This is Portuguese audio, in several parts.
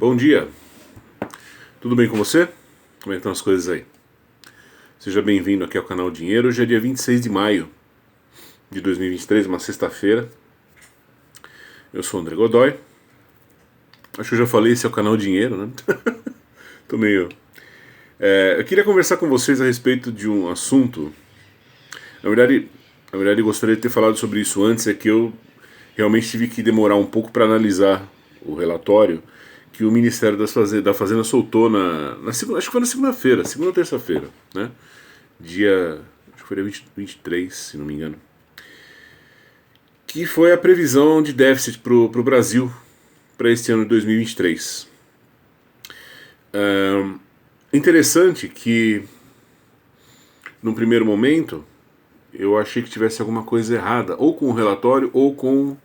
Bom dia, tudo bem com você? Como é que estão as coisas aí? Seja bem-vindo aqui ao canal Dinheiro. Hoje é dia 26 de maio de 2023, uma sexta-feira. Eu sou o André Godoy. Acho que eu já falei, esse é o canal Dinheiro, né? Tô meio... eu queria conversar com vocês a respeito de um assunto. Na verdade, eu gostaria de ter falado sobre isso antes, é que eu realmente tive que demorar um pouco para analisar o relatório que o Ministério da Fazenda soltou na segunda, acho que foi na segunda-feira, segunda ou terça-feira, né? Acho que foi dia 23, se não me engano. Que foi a previsão de déficit para o Brasil para este ano de 2023. Interessante que, num primeiro momento, eu achei que tivesse alguma coisa errada, ou com o relatório, ou com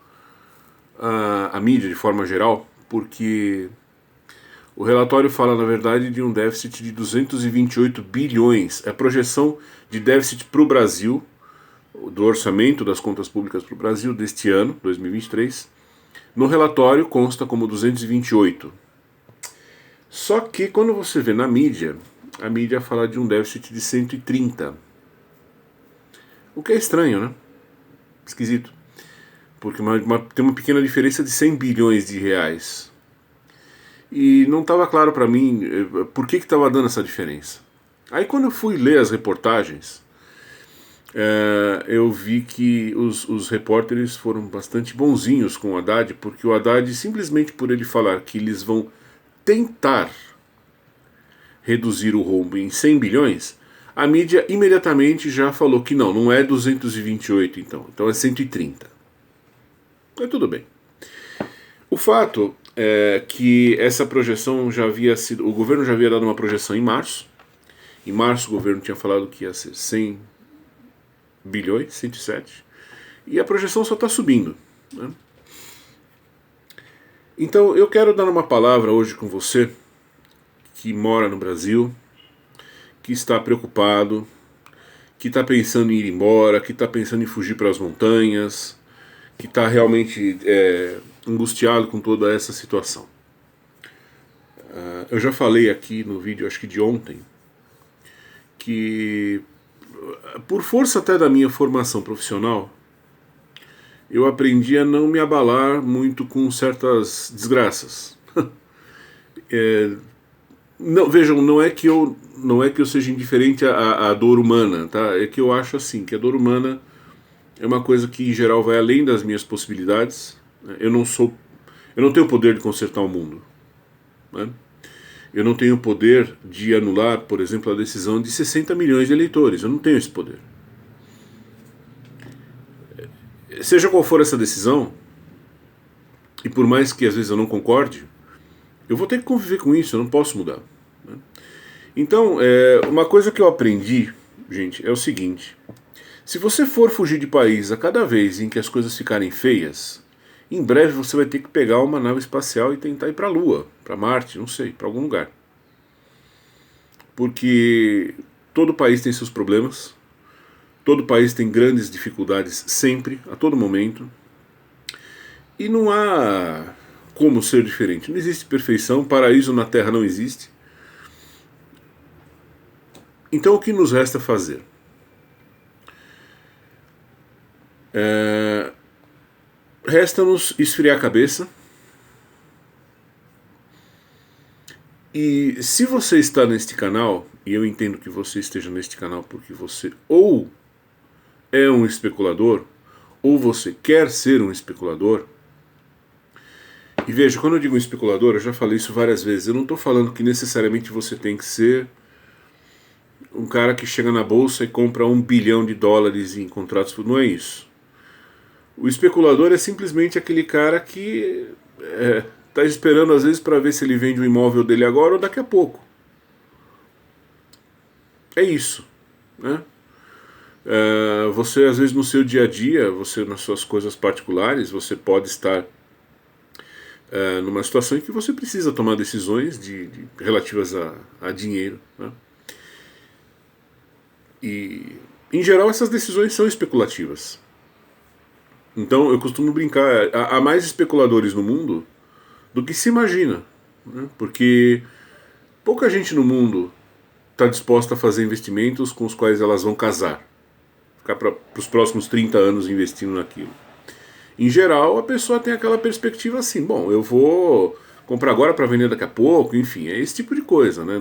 a mídia de forma geral, porque o relatório fala, na verdade, de um déficit de 228 bilhões. É a projeção de déficit para o Brasil, do orçamento das contas públicas para o Brasil deste ano, 2023. No relatório consta como 228. Só que quando você vê na mídia, a mídia fala de um déficit de 130. O que é estranho, né? Esquisito. Porque tem uma pequena diferença de 100 bilhões de reais. E não estava claro para mim por que estava dando essa diferença. Aí quando eu fui ler as reportagens, eu vi que os repórteres foram bastante bonzinhos com o Haddad, porque o Haddad, simplesmente por ele falar que eles vão tentar reduzir o rombo em 100 bilhões, a mídia imediatamente já falou que não é 228 então é 130. Então tudo bem. O fato é que essa projeção já havia sido... O governo já havia dado uma projeção em março. Em março o governo tinha falado que ia ser 100 bilhões, 107. E a projeção só está subindo, né? Então eu quero dar uma palavra hoje com você que mora no Brasil, que está preocupado, que está pensando em ir embora, que está pensando em fugir para as montanhas, que está realmente angustiado com toda essa situação. Eu já falei aqui no vídeo, acho que de ontem, que por força até da minha formação profissional, eu aprendi a não me abalar muito com certas desgraças. Vejam, não é que eu seja indiferente à dor humana, tá? É que eu acho assim, que a dor humana é uma coisa que em geral vai além das minhas possibilidades. Eu não tenho o poder de consertar o mundo, né? Eu não tenho o poder de anular, por exemplo, a decisão de 60 milhões de eleitores. Eu não tenho esse poder. Seja qual for essa decisão, e por mais que às vezes eu não concorde, eu vou ter que conviver com isso, eu não posso mudar, né? Então, uma coisa que eu aprendi, gente, é o seguinte: se você for fugir de país a cada vez em que as coisas ficarem feias, em breve você vai ter que pegar uma nave espacial e tentar ir para a Lua, para Marte, não sei, para algum lugar. Porque todo país tem seus problemas, todo país tem grandes dificuldades sempre, a todo momento, e não há como ser diferente. Não existe perfeição, paraíso na Terra não existe. Então o que nos resta fazer? Resta-nos esfriar a cabeça. E se você está neste canal, e eu entendo que você esteja neste canal porque você ou é um especulador, ou você quer ser um especulador. E veja, quando eu digo um especulador, eu já falei isso várias vezes, eu não estou falando que necessariamente você tem que ser um cara que chega na bolsa e compra $1 bilhão em contratos, não é isso. O especulador é simplesmente aquele cara que está esperando às vezes para ver se ele vende o imóvel dele agora ou daqui a pouco. É isso, né? Você às vezes no seu dia a dia, você nas suas coisas particulares, você pode estar numa situação em que você precisa tomar decisões relativas a dinheiro, né? E em geral essas decisões são especulativas. Então eu costumo brincar, há mais especuladores no mundo do que se imagina. né? Porque pouca gente no mundo está disposta a fazer investimentos com os quais elas vão casar, ficar para os próximos 30 anos investindo naquilo. Em geral, a pessoa tem aquela perspectiva assim, bom, eu vou comprar agora para vender daqui a pouco, enfim, é esse tipo de coisa, né?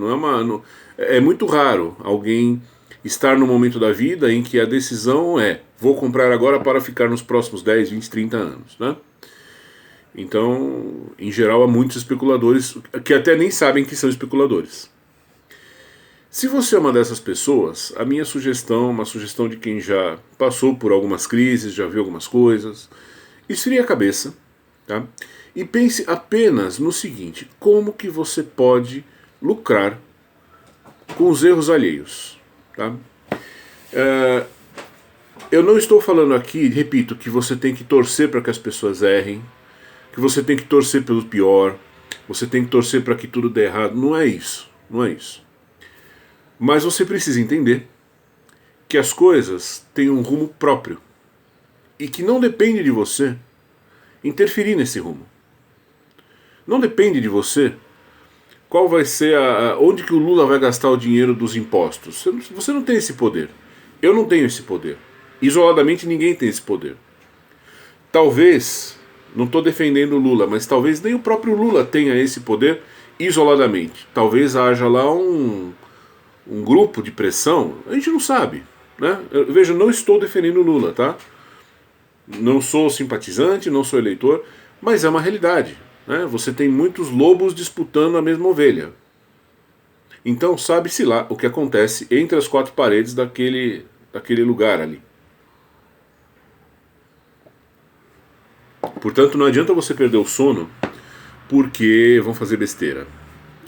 É muito raro alguém estar no momento da vida em que a decisão é, vou comprar agora para ficar nos próximos 10, 20, 30 anos, né? Então, em geral, há muitos especuladores que até nem sabem que são especuladores. Se você é uma dessas pessoas, a minha sugestão, uma sugestão de quem já passou por algumas crises, já viu algumas coisas, esfrie a cabeça, tá? E pense apenas no seguinte: como que você pode lucrar com os erros alheios, tá? Eu não estou falando aqui, repito, que você tem que torcer para que as pessoas errem, que você tem que torcer pelo pior, você tem que torcer para que tudo dê errado. Não é isso, não é isso. Mas você precisa entender que as coisas têm um rumo próprio e que não depende de você interferir nesse rumo. Não depende de você qual vai ser onde que o Lula vai gastar o dinheiro dos impostos. Você não tem esse poder. Eu não tenho esse poder. Isoladamente ninguém tem esse poder. Talvez, não estou defendendo o Lula, mas talvez nem o próprio Lula tenha esse poder isoladamente. Talvez haja lá um grupo de pressão, a gente não sabe, né? Veja, não estou defendendo o Lula, tá? Não sou simpatizante, não sou eleitor, mas é uma realidade, né? Você tem muitos lobos disputando a mesma ovelha. Então sabe-se lá o que acontece entre as quatro paredes daquele lugar ali. Portanto, não adianta você perder o sono porque vão fazer besteira.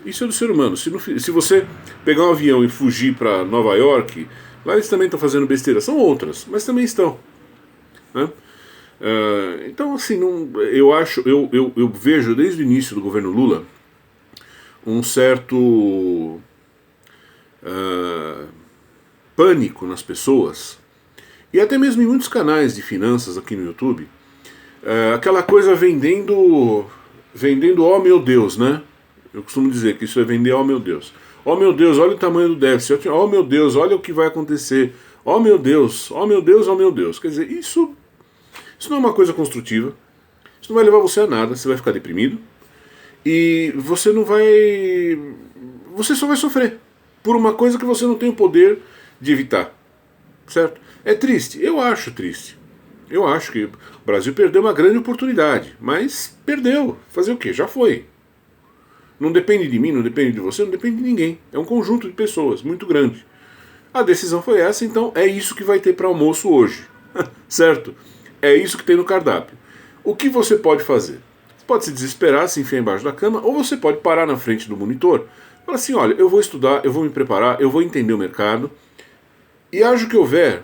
Isso é do ser humano. Se você pegar um avião e fugir para Nova York, lá eles também estão fazendo besteira. São outras, mas também estão, né? Então, assim, eu vejo desde o início do governo Lula um certo pânico nas pessoas, e até mesmo em muitos canais de finanças aqui no YouTube, aquela coisa vendendo, oh meu Deus, né? Eu costumo dizer que isso é vender, oh meu Deus. Oh meu Deus, olha o tamanho do déficit. Oh meu Deus, olha o que vai acontecer. Oh meu Deus, oh meu Deus, oh meu Deus. Quer dizer, isso não é uma coisa construtiva. Isso não vai levar você a nada. Você vai ficar deprimido. E você não vai... Você só vai sofrer por uma coisa que você não tem o poder de evitar. Certo? É triste. Eu acho triste. Eu acho que o Brasil perdeu uma grande oportunidade. Mas perdeu. Fazer o quê? Já foi. Não depende de mim, não depende de você, não depende de ninguém. É um conjunto de pessoas muito grande. A decisão foi essa, então é isso que vai ter para almoço hoje. Certo? É isso que tem no cardápio. O que você pode fazer? Você pode se desesperar, se enfiar embaixo da cama, ou você pode parar na frente do monitor e falar assim, olha, eu vou estudar, eu vou me preparar, eu vou entender o mercado, e haja o que houver,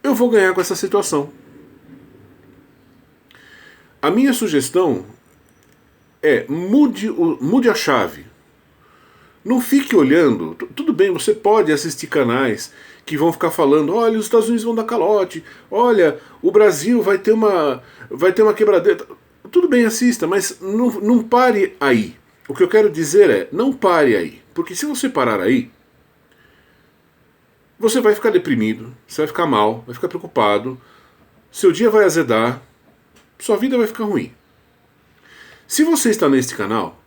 eu vou ganhar com essa situação. A minha sugestão mude a chave. Não fique olhando. Tudo bem, você pode assistir canais que vão ficar falando, olha, os Estados Unidos vão dar calote, olha, o Brasil vai ter uma quebradeira. Tudo bem, assista, mas não pare aí. O que eu quero dizer é, não pare aí. Porque se você parar aí, você vai ficar deprimido, você vai ficar mal, vai ficar preocupado, seu dia vai azedar, sua vida vai ficar ruim. Se você está neste canal,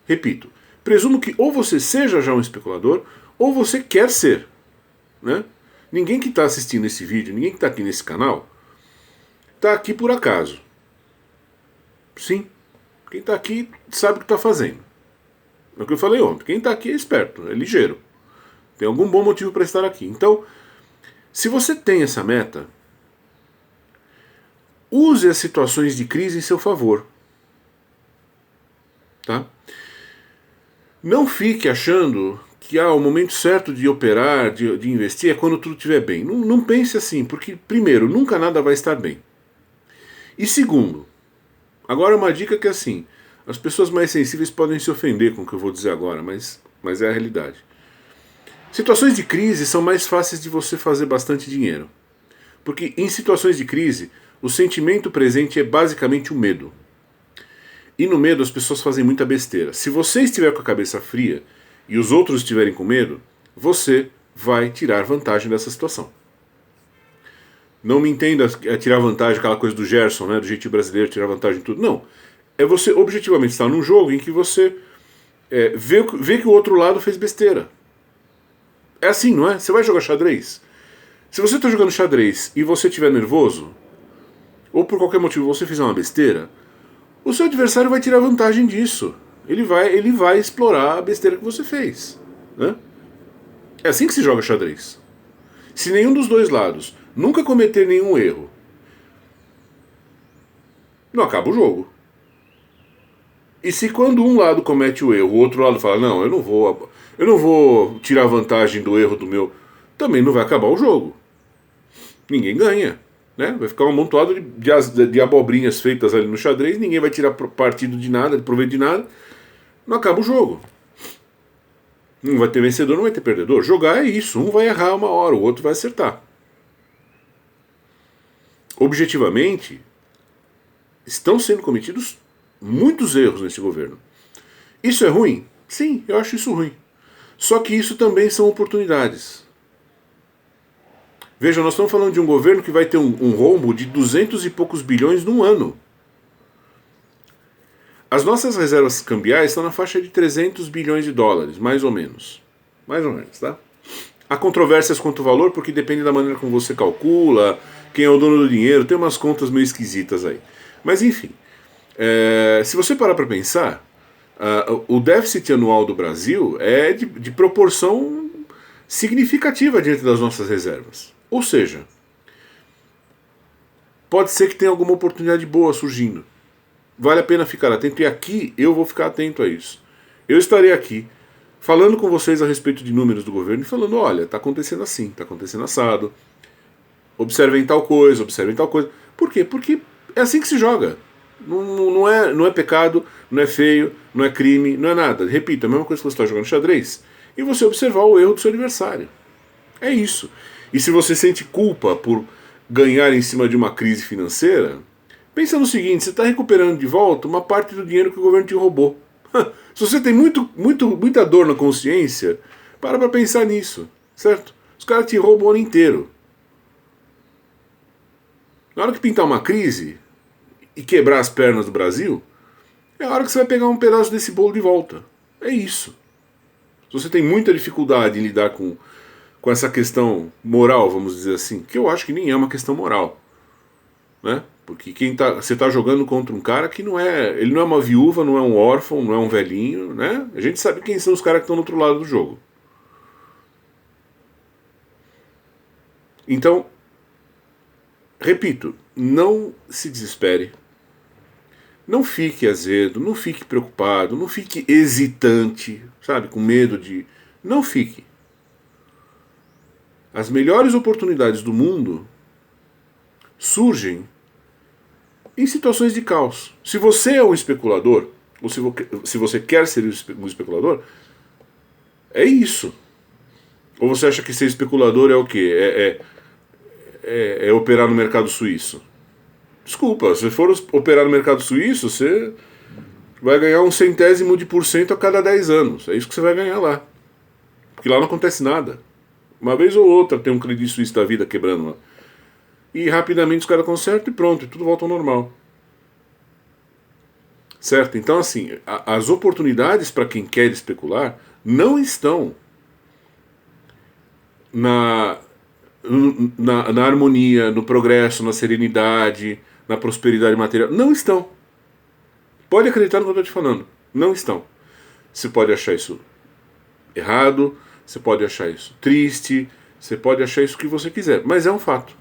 repito, presumo que ou você seja já um especulador, ou você quer ser, né? Ninguém que está assistindo esse vídeo, ninguém que está aqui nesse canal, está aqui por acaso. Sim, quem está aqui sabe o que está fazendo. É o que eu falei ontem, quem está aqui é esperto, é ligeiro. Tem algum bom motivo para estar aqui. Então, se você tem essa meta, use as situações de crise em seu favor. Tá? Não fique achando que o momento certo de operar, de investir, é quando tudo estiver bem. Não pense assim, porque, primeiro, nunca nada vai estar bem. E segundo, agora uma dica que é assim, as pessoas mais sensíveis podem se ofender com o que eu vou dizer agora, mas é a realidade. Situações de crise são mais fáceis de você fazer bastante dinheiro. Porque em situações de crise, o sentimento presente é basicamente o medo. E no medo as pessoas fazem muita besteira. Se você estiver com a cabeça fria e os outros estiverem com medo, você vai tirar vantagem dessa situação. Não me entenda tirar vantagem, aquela coisa do Gerson, né, do jeitinho brasileiro, tirar vantagem em tudo. Não. É você objetivamente estar num jogo em que você vê que o outro lado fez besteira. É assim, não é? Você vai jogar xadrez. Se você está jogando xadrez e você estiver nervoso, ou por qualquer motivo você fizer uma besteira, o seu adversário vai tirar vantagem disso. Ele vai explorar a besteira que você fez. Né? É assim que se joga xadrez. Se nenhum dos dois lados nunca cometer nenhum erro, não acaba o jogo. E se quando um lado comete o erro, o outro lado fala, não, eu não vou tirar vantagem do erro do meu, também não vai acabar o jogo. Ninguém ganha. Né? Vai ficar um amontoado de abobrinhas feitas ali no xadrez, ninguém vai tirar partido de nada, de proveito de nada, não acaba o jogo. Não vai ter vencedor, não vai ter perdedor. Jogar é isso, um vai errar uma hora, o outro vai acertar. Objetivamente, estão sendo cometidos muitos erros nesse governo. Isso é ruim? Sim, eu acho isso ruim. Só que isso também são oportunidades. Veja, nós estamos falando de um governo que vai ter um rombo de 200 e poucos bilhões num ano. As nossas reservas cambiais estão na faixa de 300 bilhões de dólares, mais ou menos. Mais ou menos, tá? Há controvérsias quanto ao valor, porque depende da maneira como você calcula, quem é o dono do dinheiro, tem umas contas meio esquisitas aí. Mas enfim, se você parar para pensar, o déficit anual do Brasil é de proporção significativa diante das nossas reservas. Ou seja, pode ser que tenha alguma oportunidade boa surgindo. Vale a pena ficar atento, e aqui eu vou ficar atento a isso. Eu estarei aqui falando com vocês a respeito de números do governo e falando, olha, está acontecendo assim, está acontecendo assado, observem tal coisa, observem tal coisa. Por quê? Porque é assim que se joga. Não é pecado, não é feio, não é crime, não é nada. Repito, é a mesma coisa que você está jogando xadrez e você observar o erro do seu adversário. É isso. E se você sente culpa por ganhar em cima de uma crise financeira, pensa no seguinte, você está recuperando de volta uma parte do dinheiro que o governo te roubou. Se você tem muita dor na consciência, para pensar nisso, certo? Os caras te roubam o ano inteiro. Na hora que pintar uma crise e quebrar as pernas do Brasil, é a hora que você vai pegar um pedaço desse bolo de volta. É isso. Se você tem muita dificuldade em lidar com essa questão moral, vamos dizer assim, que eu acho que nem é uma questão moral, né? Porque você está jogando contra um cara que ele não é uma viúva, não é um órfão, não é um velhinho, né? A gente sabe quem são os caras que estão do outro lado do jogo. Então, repito, não se desespere, não fique azedo, não fique preocupado, não fique hesitante, sabe, com medo de... Não fique. As melhores oportunidades do mundo surgem em situações de caos. Se você é um especulador, ou se você quer ser um especulador, é isso. Ou você acha que ser especulador é o quê? É operar no mercado suíço? Desculpa, se for operar no mercado suíço, você vai ganhar 0,1% a cada 10 anos. É isso que você vai ganhar lá. Porque lá não acontece nada. Uma vez ou outra tem um Credit Suisse da vida quebrando lá. E rapidamente os caras consertam e pronto, e tudo volta ao normal. Certo? Então, assim, as oportunidades para quem quer especular não estão na harmonia, no progresso, na serenidade, na prosperidade material. Não estão. Pode acreditar no que eu estou te falando. Não estão. Você pode achar isso errado, você pode achar isso triste, você pode achar isso que você quiser, mas é um fato.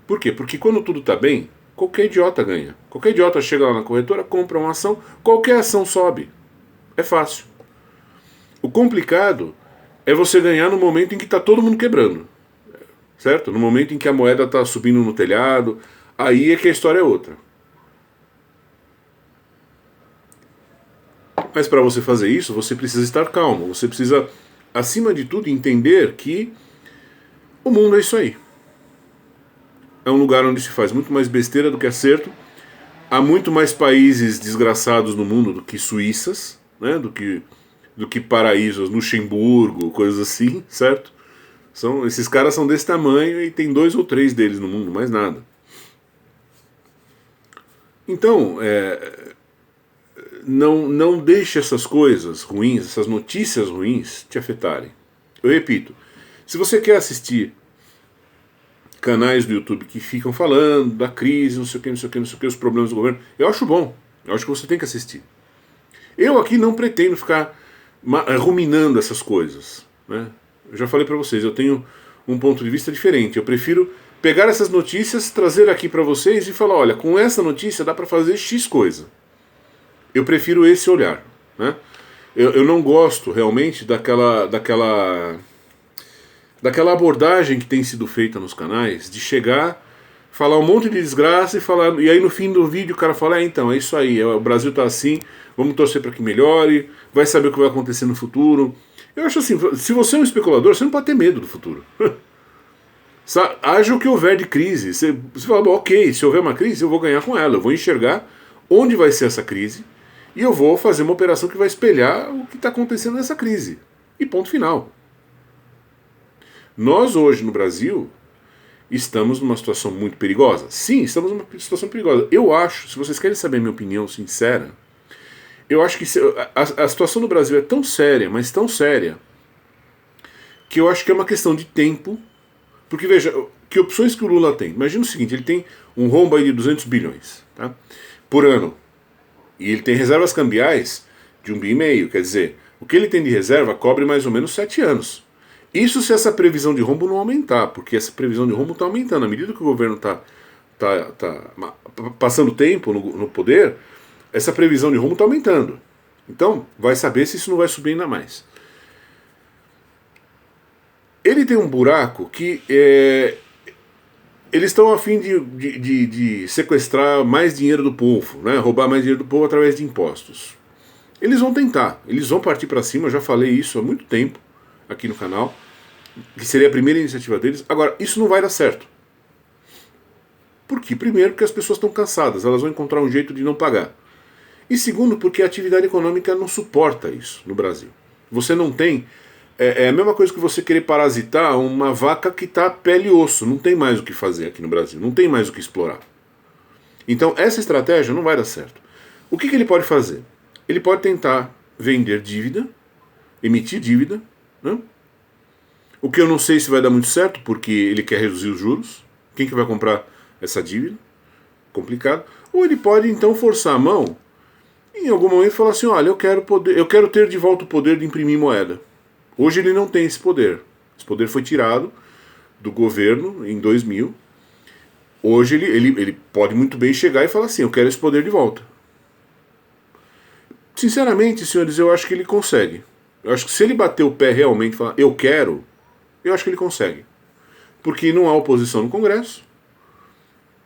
Por quê? Porque quando tudo está bem, qualquer idiota ganha. Qualquer idiota chega lá na corretora, compra uma ação, qualquer ação sobe. É fácil. O complicado é você ganhar no momento em que está todo mundo quebrando. Certo? No momento em que a moeda está subindo no telhado, aí é que a história é outra. Mas para você fazer isso, você precisa estar calmo. Você precisa, acima de tudo, entender que o mundo é isso aí. É um lugar onde se faz muito mais besteira do que acerto, Há muito mais países desgraçados no mundo do que Suíças, né? Do que paraísos, Luxemburgo, coisas assim, certo? Esses caras são desse tamanho e tem 2 ou 3 deles no mundo, mais nada. Então, não deixe essas coisas ruins, essas notícias ruins te afetarem. Eu repito, se você quer assistir canais do YouTube que ficam falando da crise, não sei o que, não sei o que, não sei o que, os problemas do governo, eu acho bom, eu acho que você tem que assistir. Eu aqui não pretendo ficar ruminando essas coisas, né? Eu já falei para vocês, eu tenho um ponto de vista diferente. Eu prefiro pegar essas notícias, trazer aqui para vocês e falar, olha, com essa notícia dá para fazer X coisa. Eu prefiro esse olhar, né? Eu não gosto realmente daquela abordagem que tem sido feita nos canais, de chegar, falar um monte de desgraça e aí no fim do vídeo o cara fala, então, é isso aí, o Brasil tá assim, vamos torcer para que melhore, vai saber o que vai acontecer no futuro. Eu acho assim, se você é um especulador, você não pode ter medo do futuro. Haja o que houver de crise. Você fala, bom, ok, se houver uma crise, eu vou ganhar com ela, eu vou enxergar onde vai ser essa crise e eu vou fazer uma operação que vai espelhar o que está acontecendo nessa crise. E ponto final. Nós hoje no Brasil estamos numa situação muito perigosa. Sim, estamos numa situação perigosa. Eu acho, se vocês querem saber a minha opinião sincera, eu acho que a situação do Brasil é tão séria, mas tão séria, que eu acho que é uma questão de tempo. Porque veja, que opções que o Lula tem? Imagina o seguinte, ele tem um rombo aí de 200 bilhões, tá? Por ano. E ele tem reservas cambiais de 1,5 bi, quer dizer, o que ele tem de reserva cobre mais ou menos 7 anos. Isso se essa previsão de rombo não aumentar, porque essa previsão de rombo está aumentando. À medida que o governo está passando tempo no poder, essa previsão de rombo está aumentando. Então, vai saber se isso não vai subir ainda mais. Ele tem um buraco que eles estão a fim de sequestrar mais dinheiro do povo, né? Roubar mais dinheiro do povo através de impostos. Eles vão tentar, eles vão partir para cima, eu já falei isso há muito tempo aqui no canal, que seria a primeira iniciativa deles. Agora, isso não vai dar certo. Por quê? Primeiro, porque as pessoas estão cansadas, elas vão encontrar um jeito de não pagar. E segundo, porque a atividade econômica não suporta isso no Brasil. Você não tem... É a mesma coisa que você querer parasitar uma vaca que está pele e osso. Não tem mais o que fazer aqui no Brasil, não tem mais o que explorar. Então essa estratégia não vai dar certo. O que ele pode fazer? Ele pode tentar vender dívida, emitir dívida, né? O que eu não sei se vai dar muito certo, porque ele quer reduzir os juros. Quem que vai comprar essa dívida? Complicado. Ou ele pode então forçar a mão e em algum momento falar assim, olha, eu quero ter de volta o poder de imprimir moeda. Hoje ele não tem esse poder. Esse poder foi tirado do governo em 2000. Hoje ele pode muito bem chegar e falar assim, eu quero esse poder de volta. Sinceramente, senhores, eu acho que ele consegue. Eu acho que se ele bater o pé realmente e falar, eu quero, eu acho que ele consegue. Porque não há oposição no Congresso.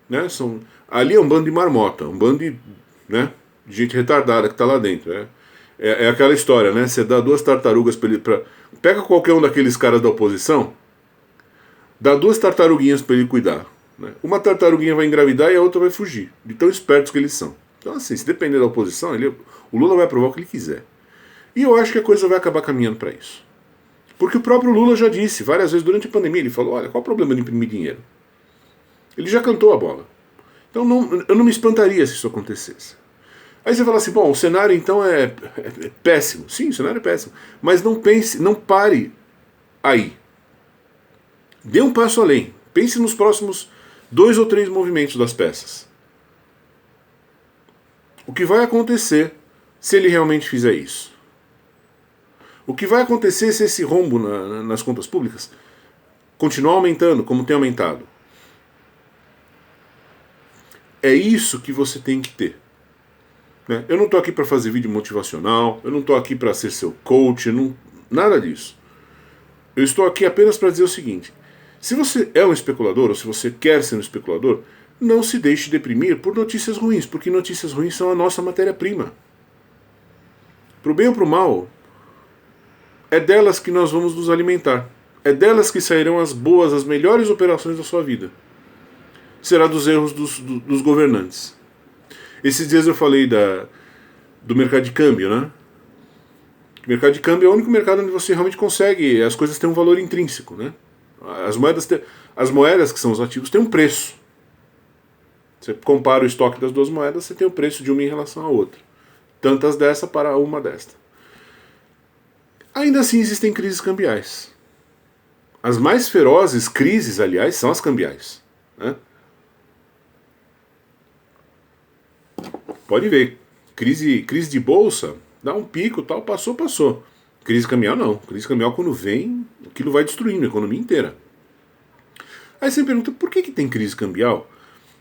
Né? Ali é um bando de marmota, um bando de, né, de gente retardada que está lá dentro. É aquela história, né? Você dá 2 tartarugas para ele... Pega qualquer um daqueles caras da oposição, dá 2 tartaruguinhas para ele cuidar. Né? Uma tartaruguinha vai engravidar e a outra vai fugir, de tão espertos que eles são. Então assim, se depender da oposição, o Lula vai aprovar o que ele quiser. E eu acho que a coisa vai acabar caminhando para isso. Porque o próprio Lula já disse, várias vezes durante a pandemia, ele falou, olha, qual o problema de imprimir dinheiro? Ele já cantou a bola. Então eu não me espantaria se isso acontecesse. Aí você fala assim, bom, o cenário então é péssimo. Sim, o cenário é péssimo. Mas não pare aí. Dê um passo além. Pense nos próximos 2 ou 3 movimentos das peças. O que vai acontecer se ele realmente fizer isso? O que vai acontecer se esse rombo nas contas públicas continuar aumentando, como tem aumentado? É isso que você tem que ter. Eu não estou aqui para fazer vídeo motivacional, eu não estou aqui para ser seu coach, nada disso. Eu estou aqui apenas para dizer o seguinte, se você é um especulador, ou se você quer ser um especulador, não se deixe deprimir por notícias ruins, porque notícias ruins são a nossa matéria-prima. Pro bem ou pro mal, é delas que nós vamos nos alimentar. É delas que sairão as boas, as melhores operações da sua vida. Será dos erros dos governantes. Esses dias eu falei do mercado de câmbio, né? O mercado de câmbio é o único mercado onde você realmente consegue, as coisas têm um valor intrínseco, né? As moedas que são os ativos têm um preço. Você compara o estoque das duas moedas, você tem o preço de uma em relação à outra. Tantas dessa para uma desta. Ainda assim existem crises cambiais. As mais ferozes crises, aliás, são as cambiais, né? Pode ver, crise de bolsa, dá um pico, tal, passou. Crise cambial não. Crise cambial, quando vem, aquilo vai destruindo a economia inteira. Aí você me pergunta, por que tem crise cambial?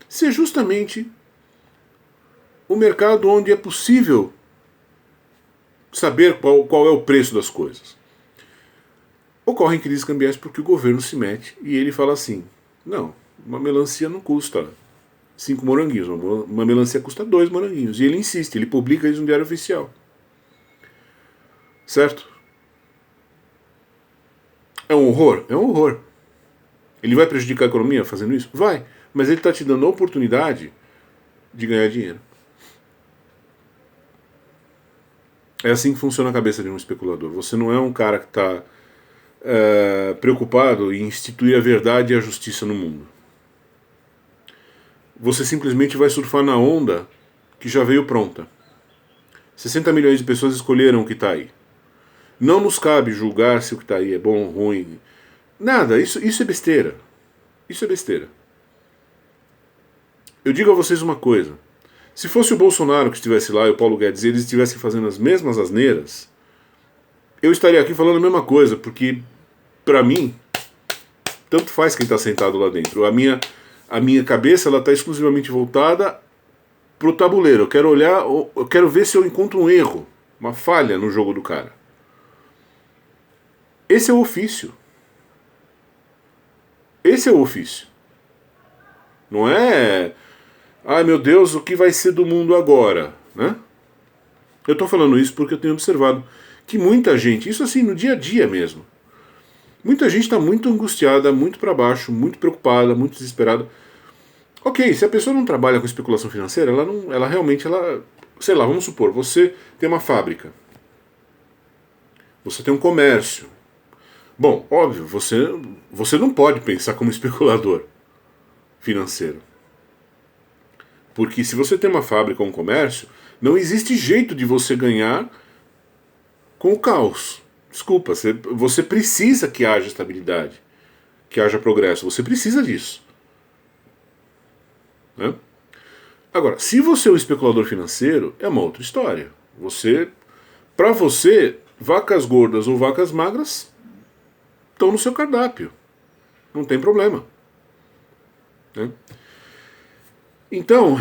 Se é justamente o mercado onde é possível saber qual é o preço das coisas. Ocorrem crises cambiais porque o governo se mete e ele fala assim, não, uma melancia não custa 5 moranguinhos, uma melancia custa 2 moranguinhos. E ele insiste, ele publica isso no Diário Oficial. Certo? É um horror? É um horror. Ele vai prejudicar a economia fazendo isso? Vai. Mas ele está te dando a oportunidade de ganhar dinheiro. É assim que funciona a cabeça de um especulador. Você não é um cara que está preocupado em instituir a verdade e a justiça no mundo. Você simplesmente vai surfar na onda que já veio pronta. 60 milhões de pessoas escolheram o que está aí. Não nos cabe julgar se o que está aí é bom ou ruim. Nada, isso é besteira. Isso é besteira. Eu digo a vocês uma coisa. Se fosse o Bolsonaro que estivesse lá e o Paulo Guedes e eles estivessem fazendo as mesmas asneiras, eu estaria aqui falando a mesma coisa, porque, pra mim, tanto faz quem está sentado lá dentro. A minha cabeça está exclusivamente voltada pro tabuleiro. Eu quero olhar, eu quero ver se eu encontro um erro, uma falha no jogo do cara. Esse é o ofício. Esse é o ofício. Não é... ai meu Deus, o que vai ser do mundo agora? Né? Eu estou falando isso porque eu tenho observado que muita gente, isso assim no dia a dia mesmo, muita gente está muito angustiada, muito para baixo, muito preocupada, muito desesperada. Ok, se a pessoa não trabalha com especulação financeira, ela realmente, sei lá, vamos supor, você tem uma fábrica, você tem um comércio. Bom, óbvio, você não pode pensar como especulador financeiro. Porque se você tem uma fábrica ou um comércio, não existe jeito de você ganhar com o caos. Desculpa, você precisa que haja estabilidade, que haja progresso. Você precisa disso. Né? Agora, se você é um especulador financeiro, é uma outra história. Para você, vacas gordas ou vacas magras estão no seu cardápio. Não tem problema. Né? Então,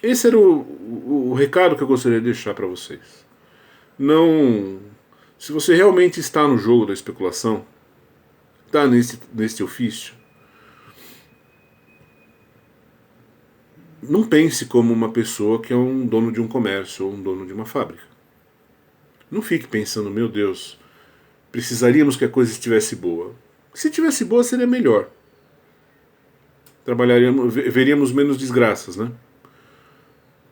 esse era o recado que eu gostaria de deixar para vocês. Não, se você realmente está no jogo da especulação, está nesse ofício, não pense como uma pessoa que é um dono de um comércio ou um dono de uma fábrica. Não fique pensando, meu Deus, precisaríamos que a coisa estivesse boa. Se estivesse boa, seria melhor. Veríamos menos desgraças, né?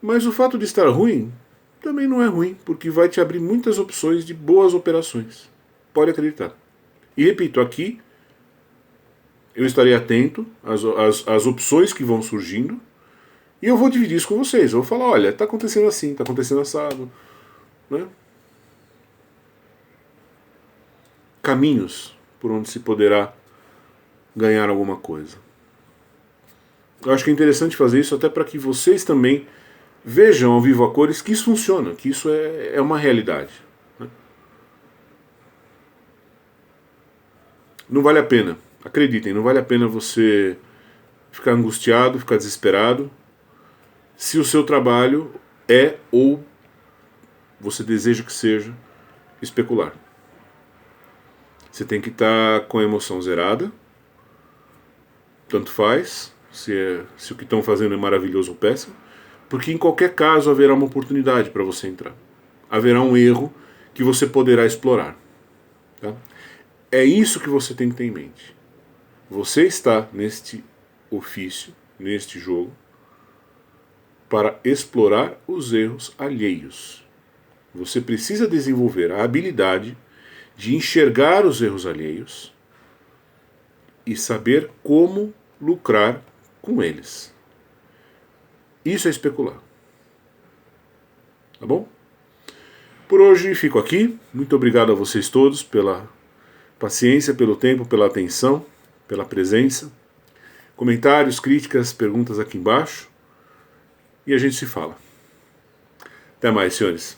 Mas o fato de estar ruim também não é ruim, porque vai te abrir muitas opções de boas operações. Pode acreditar. E repito, aqui eu estarei atento às opções que vão surgindo e eu vou dividir isso com vocês. Eu vou falar, olha, está acontecendo assim, está acontecendo assado. Né? Caminhos por onde se poderá ganhar alguma coisa. Eu acho que é interessante fazer isso até para que vocês também vejam ao vivo a cores que isso funciona, que isso é uma realidade. Né? Não vale a pena, acreditem, não vale a pena você ficar angustiado, ficar desesperado, se o seu trabalho é ou você deseja que seja especular. Você tem que estar com a emoção zerada, tanto faz, se o que estão fazendo é maravilhoso ou péssimo, porque em qualquer caso haverá uma oportunidade para você entrar. Haverá um erro que você poderá explorar. Tá? É isso que você tem que ter em mente. Você está neste ofício, neste jogo, para explorar os erros alheios. Você precisa desenvolver a habilidade de enxergar os erros alheios e saber como lucrar com eles. Isso é especular. Tá bom? Por hoje fico aqui. Muito obrigado a vocês todos pela paciência, pelo tempo, pela atenção, pela presença. Comentários, críticas, perguntas aqui embaixo. E a gente se fala. Até mais, senhores.